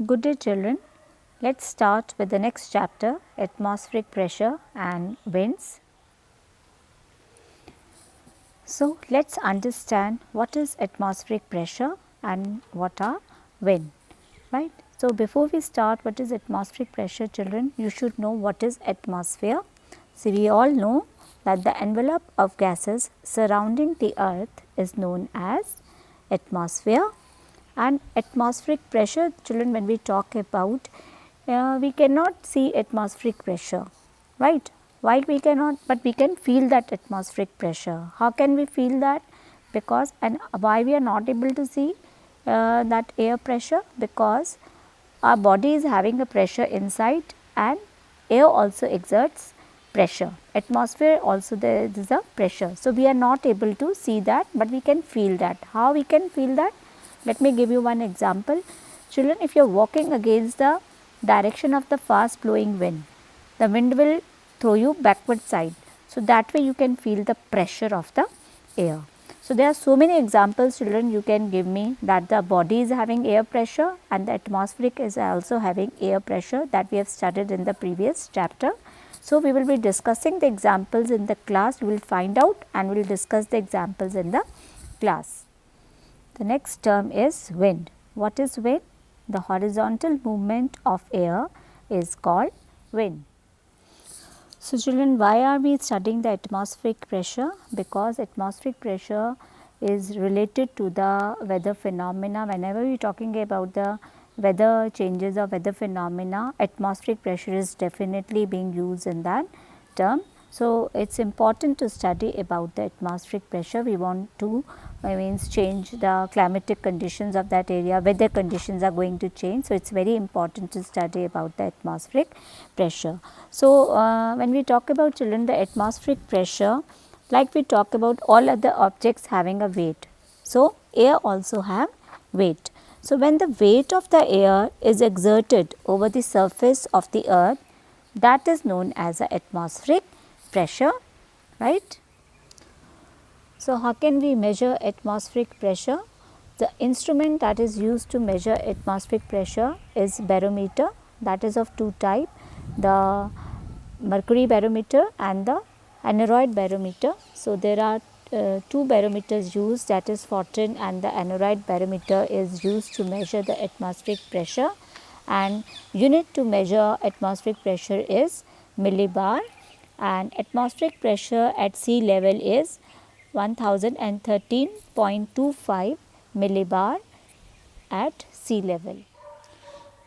Good day children, let us start with the next chapter, atmospheric pressure and winds. So, let us understand what is atmospheric pressure and what are wind, right. So, before we start what is atmospheric pressure children, you should know what is atmosphere. So, we all know that the envelope of gases surrounding the earth is known as atmosphere. And atmospheric pressure children, when we talk about we cannot see atmospheric pressure, right. Why we cannot, but we can feel that atmospheric pressure. How can we feel that? Because, and why we are not able to see that air pressure? Because our body is having a pressure inside and air also exerts pressure. Atmosphere also there is a pressure. So, we are not able to see that, but we can feel that. How we can feel that? Let me give you one example. Children, if you are walking against the direction of the fast blowing wind, the wind will throw you backward side. So, that way you can feel the pressure of the air. So, there are so many examples children you can give me that the body is having air pressure and the atmospheric is also having air pressure, that we have studied in the previous chapter. So, we will be discussing the examples in the class, we will find out and we will discuss the examples in the class. The next term is wind. What is wind? The horizontal movement of air is called wind. So, children, why are we studying the atmospheric pressure? Because atmospheric pressure is related to the weather phenomena. Whenever we are talking about the weather changes or weather phenomena, atmospheric pressure is definitely being used in that term. So, it is important to study about the atmospheric pressure. We want to change the climatic conditions of that area, weather conditions are going to change. So, it is very important to study about the atmospheric pressure. So, when we talk about children the atmospheric pressure, like we talk about all other objects having a weight. So, air also have weight. So, when the weight of the air is exerted over the surface of the earth, that is known as the atmospheric pressure, right. So, how can we measure atmospheric pressure? The instrument that is used to measure atmospheric pressure is barometer, that is of two type, the mercury barometer and the aneroid barometer. So, there are two barometers used, that is Fortin and the aneroid barometer is used to measure the atmospheric pressure, and unit to measure atmospheric pressure is millibar, and atmospheric pressure at sea level is 1013.25 millibar at sea level.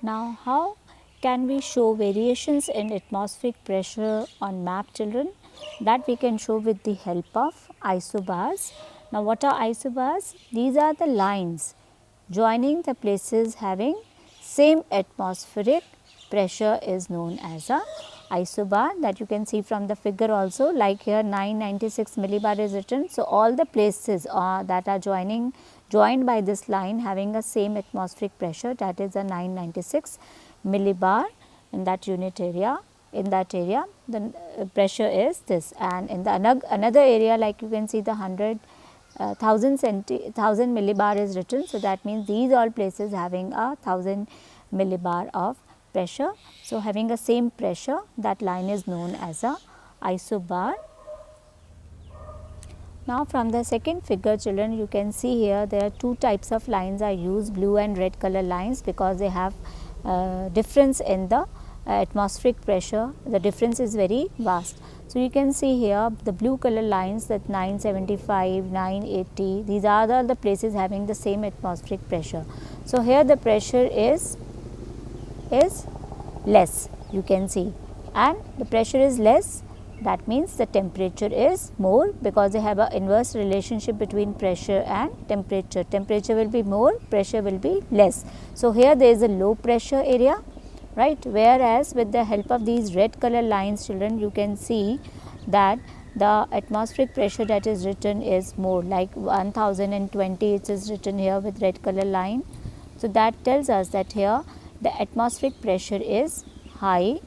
Now, how can we show variations in atmospheric pressure on map children? That we can show with the help of isobars. Now, what are isobars? These are the lines joining the places having same atmospheric pressure is known as a isobar, that you can see from the figure also, like here 996 millibar is written. So, all the places that are joined by this line having a same atmospheric pressure, that is a 996 millibar in that unit area. In that area the pressure is this, and in the another area like you can see the 1000 millibar is written. So, that means these all places having a 1000 millibar of pressure. So, having a same pressure, that line is known as a isobar. Now, from the second figure children, you can see here there are two types of lines are used, blue and red color lines, because they have difference in the atmospheric pressure. The difference is very vast. So, you can see here the blue color lines, that 975, 980, these are the places having the same atmospheric pressure. So, here the pressure is less, you can see, and the pressure is less, that means the temperature is more, because they have an inverse relationship between pressure and temperature. Temperature will be more, pressure will be less. So, here there is a low pressure area, right, whereas with the help of these red color lines children, you can see that the atmospheric pressure that is written is more, like 1020 it is written here with red color line. So, that tells us that here the atmospheric pressure is high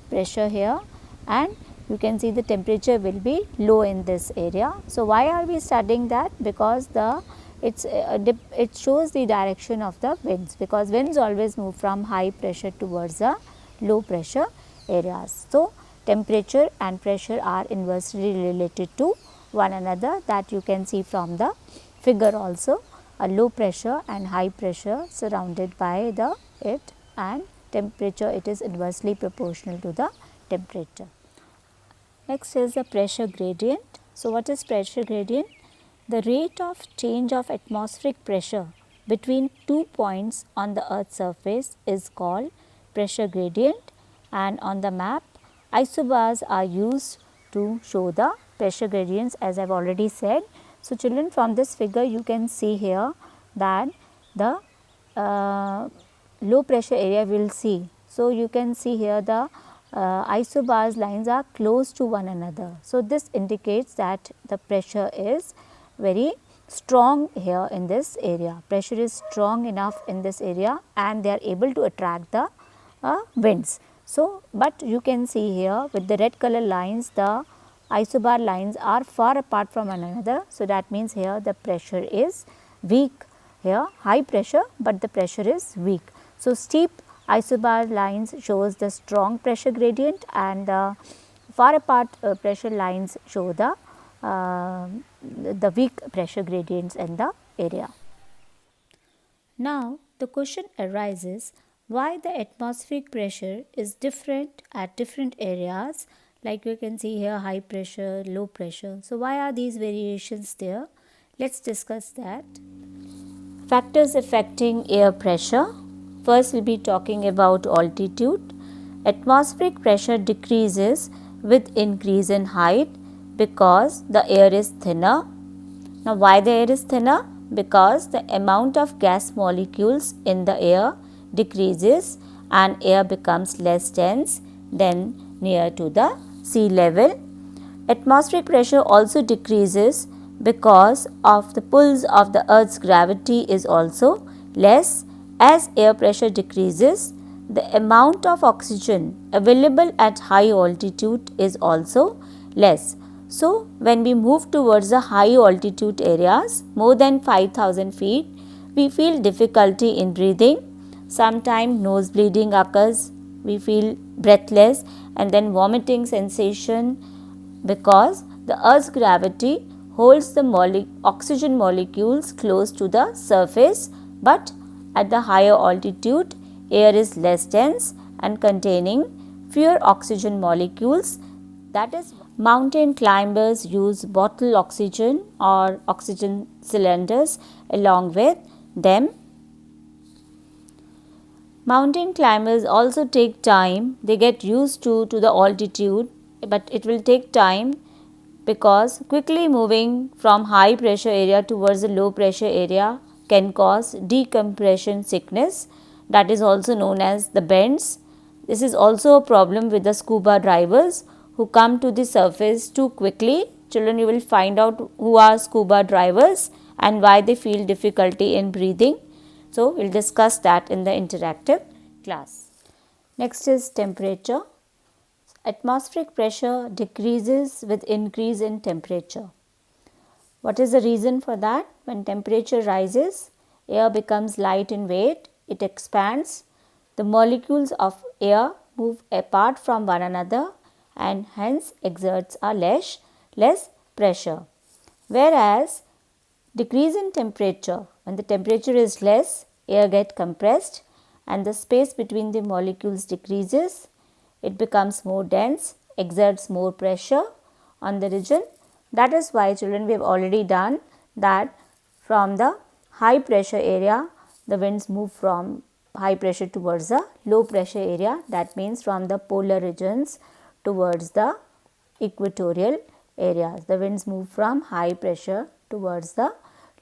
pressure here, and you can see the temperature will be low in this area. So, why are we studying that? Because the it shows the direction of the winds, because winds always move from high pressure towards the low pressure areas. So, temperature and pressure are inversely related to one another, that you can see from the figure also. A low pressure and high pressure surrounded by the it, and temperature, it is inversely proportional to the temperature. Next is the pressure gradient. So, what is pressure gradient? The rate of change of atmospheric pressure between 2 points on the earth's surface is called pressure gradient, and on the map isobars are used to show the pressure gradients, as I have already said. So, children, from this figure you can see here that the low pressure area we will see. So, you can see here the isobars lines are close to one another. So, this indicates that the pressure is very strong here in this area. Pressure is strong enough in this area, and they are able to attract the winds. So, but you can see here with the red color lines, the isobar lines are far apart from one another. So, that means here the pressure is weak, here high pressure, but the pressure is weak. So, steep isobar lines shows the strong pressure gradient, and the far apart pressure lines show the weak pressure gradients in the area. Now, the question arises, why the atmospheric pressure is different at different areas, like you can see here high pressure, low pressure. So, why are these variations there? Let us discuss that. Factors affecting air pressure. First, we will be talking about altitude. Atmospheric pressure decreases with increase in height because the air is thinner. Now, why the air is thinner? Because the amount of gas molecules in the air decreases and air becomes less dense than near to the sea level. Atmospheric pressure also decreases because of the pulls of the earth's gravity is also less. As air pressure decreases, the amount of oxygen available at high altitude is also less. So, when we move towards the high altitude areas more than 5000 feet, we feel difficulty in breathing. Sometimes nose bleeding occurs, we feel breathless, and then vomiting sensation, because the earth's gravity holds the oxygen molecules close to the surface, but at the higher altitude air is less dense and containing fewer oxygen molecules. That is, mountain climbers use bottled oxygen or oxygen cylinders along with them. Mountain climbers also take time, they get used to the altitude, but it will take time, because quickly moving from high pressure area towards the low pressure area can cause decompression sickness, that is also known as the bends. This is also a problem with the scuba divers who come to the surface too quickly. Children, you will find out who are scuba divers and why they feel difficulty in breathing. So, we will discuss that in the interactive class. Next is temperature. Atmospheric pressure decreases with increase in temperature. What is the reason for that? When temperature rises, air becomes light in weight, it expands, the molecules of air move apart from one another and hence exerts a less pressure. Whereas, decrease in temperature, when the temperature is less, air gets compressed and the space between the molecules decreases, it becomes more dense, exerts more pressure on the region. That is why, children, we have already done that from the high pressure area, the winds move from high pressure towards the low pressure area. That means from the polar regions towards the equatorial areas. The winds move from high pressure towards the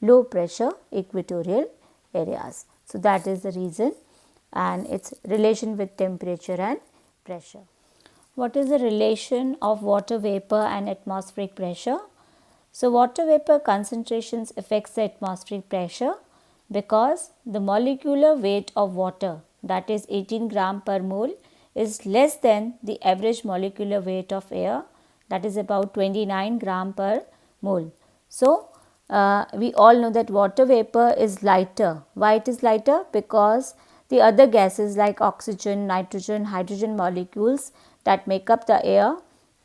low pressure equatorial areas. So, that is the reason, and its relation with temperature and pressure. What is the relation of water vapor and atmospheric pressure? So, water vapor concentrations affects the atmospheric pressure because the molecular weight of water, that is 18 gram per mole, is less than the average molecular weight of air, that is about 29 gram per mole. So, we all know that water vapor is lighter. Why it is lighter? Because the other gases like oxygen, nitrogen, hydrogen molecules that make up the air,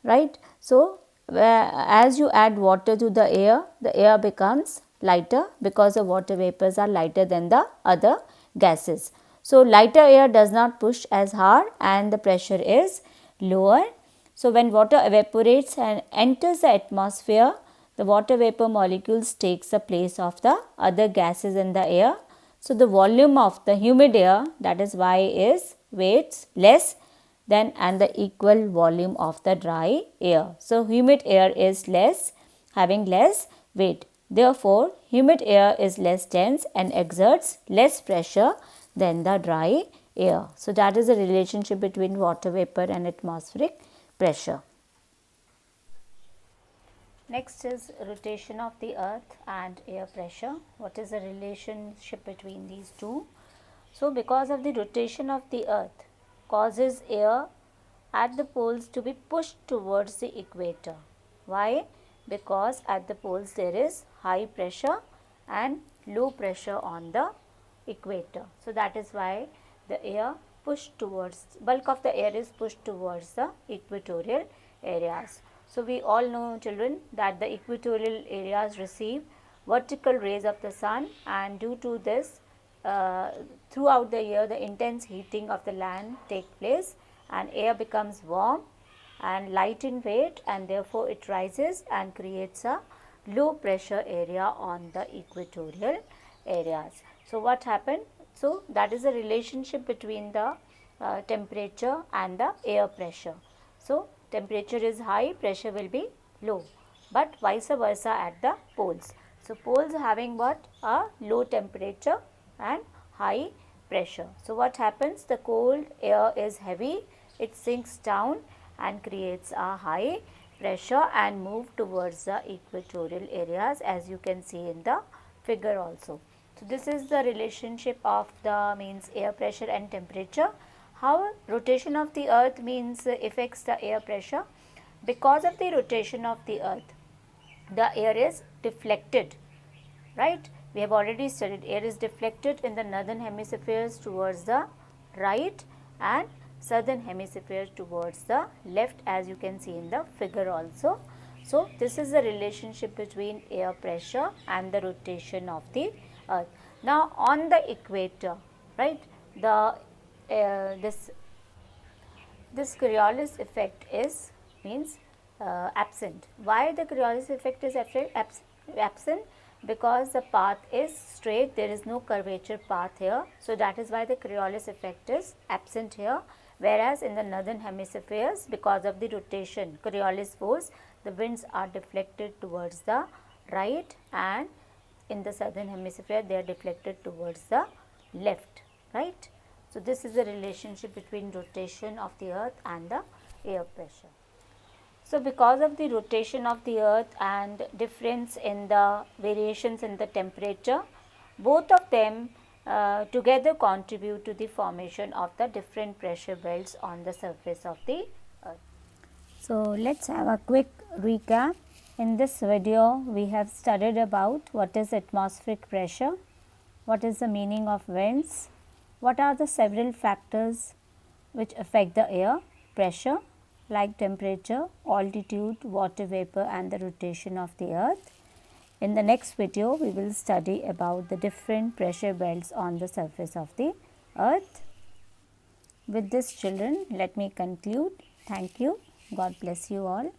right? So, as you add water to the air becomes lighter because the water vapors are lighter than the other gases. So, lighter air does not push as hard and the pressure is lower. So, when water evaporates and enters the atmosphere, the water vapor molecules takes the place of the other gases in the air. So, the volume of the humid air, that is why, is weighs less than and the equal volume of the dry air. So, humid air is less, having less weight. Therefore, humid air is less dense and exerts less pressure than the dry air. So, that is the relationship between water vapor and atmospheric pressure. Next is rotation of the earth and air pressure. What is the relationship between these two? So, because of the rotation of the earth causes air at the poles to be pushed towards the equator. Why? Because at the poles there is high pressure and low pressure on the equator. So, that is why the air pushed towards, bulk of the air is pushed towards the equatorial areas. So, we all know, children, that the equatorial areas receive vertical rays of the sun, and due to this throughout the year the intense heating of the land take place and air becomes warm and light in weight, and therefore it rises and creates a low pressure area on the equatorial areas. So, what happened? So, that is the relationship between the temperature and the air pressure. So, temperature is high, pressure will be low, but vice versa at the poles. So, poles having what? A low temperature and high pressure. So, what happens? The cold air is heavy, it sinks down and creates a high pressure and move towards the equatorial areas, as you can see in the figure also. So, this is the relationship of the means air pressure and temperature. How rotation of the earth means affects the air pressure? Because of the rotation of the earth, the air is deflected, right? We have already studied air is deflected in the northern hemispheres towards the right and southern hemisphere towards the left, as you can see in the figure also. So, this is the relationship between air pressure and the rotation of the earth. Now, on the equator, right, the this Coriolis effect is means absent. Why the Coriolis effect is absent? Because the path is straight, there is no curvature path here. So, that is why the Coriolis effect is absent here, whereas in the northern hemispheres, because of the rotation Coriolis force, the winds are deflected towards the right, and in the southern hemisphere they are deflected towards the left, right. So, this is the relationship between rotation of the earth and the air pressure. So, because of the rotation of the earth and difference in the variations in the temperature, both of them together contribute to the formation of the different pressure belts on the surface of the earth. So, let us have a quick recap. In this video, we have studied about what is atmospheric pressure, what is the meaning of winds, what are the several factors which affect the air pressure like temperature, altitude, water vapor and the rotation of the earth. In the next video, we will study about the different pressure belts on the surface of the earth. With this, children, let me conclude. Thank you. God bless you all.